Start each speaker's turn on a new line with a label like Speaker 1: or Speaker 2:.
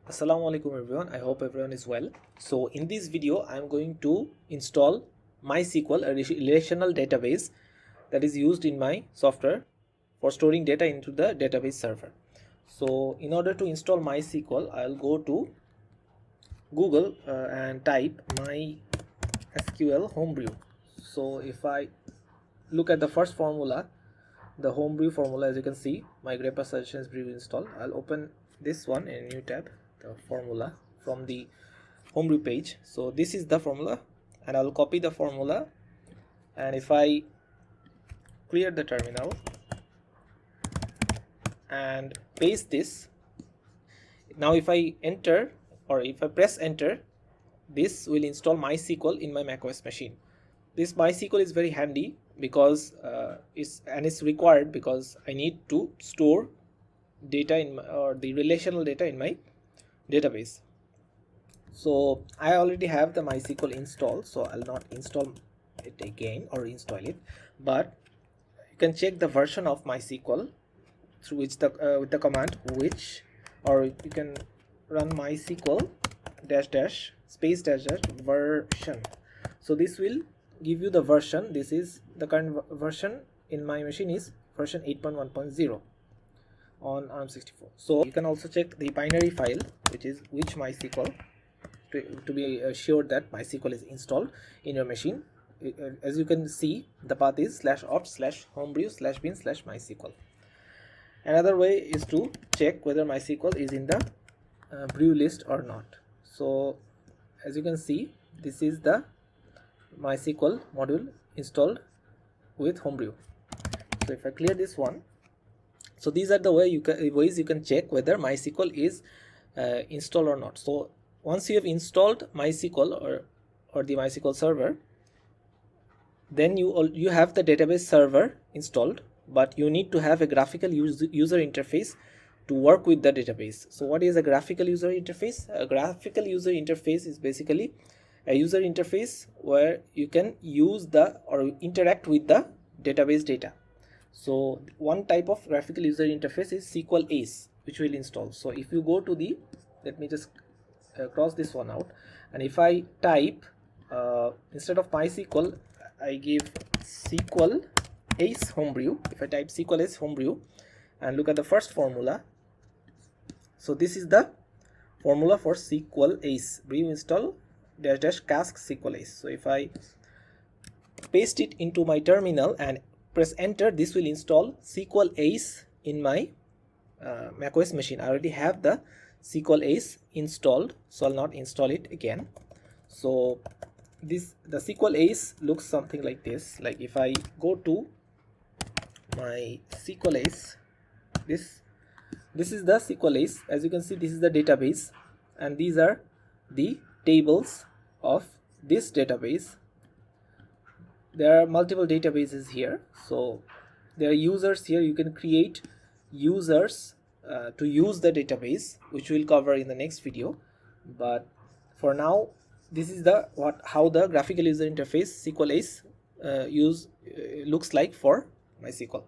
Speaker 1: Assalamu alaikum everyone. I hope everyone is well. So in this video I am going to install MySQL, a relational database that is used in my software for storing data into the database server. So in order to install MySQL, I'll go to Google and type MySQL homebrew. So if I look at the first formula, the homebrew formula, as you can see, my grepper suggestions brew install. I'll open this one in a new tab, the formula from the homebrew page. So this is the formula, and I'll copy the formula, and if I clear the terminal and paste this, now if I enter or if I press enter, this will install MySQL in my macOS machine. This MySQL is very handy because it's required because I need to store data in my, or the relational data in my database. So I already have the MySQL installed, so I'll not install it again or install it, but you can check the version of MySQL through which the with the command which, or you can run MySQL space version. So this will give you the version. This is the current version in my machine is version 8.1.0 on ARM64. So you can also check the binary file, which is which MySQL, to be sure that MySQL is installed in your machine. As you can see, the path is /opt/homebrew/bin/MySQL. Another way is to check whether MySQL is in the brew list or not. So as you can see, this is the MySQL module installed with homebrew. So if I clear this one, so these are the ways you can check whether MySQL is installed or not. So once you have installed MySQL or the MySQL server, then you have the database server installed, but you need to have a graphical user interface to work with the database. So what is a graphical user interface? A graphical user interface is basically a user interface where you can use or interact with the database data. So one type of graphical user interface is SQL Ace, which will install. So if you go to the, let me just cross this one out, and if I type instead of MySQL, I give SQL Ace homebrew. If I type SQL Ace homebrew and look at the first formula, so this is the formula for SQL Ace brew install --cask SQL Ace. So if I paste it into my terminal and press enter, this will install SQL Ace in my macOS machine. I already have the SQL Ace installed, so I'll not install it again. So the SQL Ace looks something like this. Like if I go to my SQL Ace, this is the SQL Ace. As you can see, this is the database, and these are the tables of this database. There are multiple databases here, so there are users here. You can create users to use the database, which we'll cover in the next video. But for now, this is how the graphical user interface SQL Ace looks like for MySQL.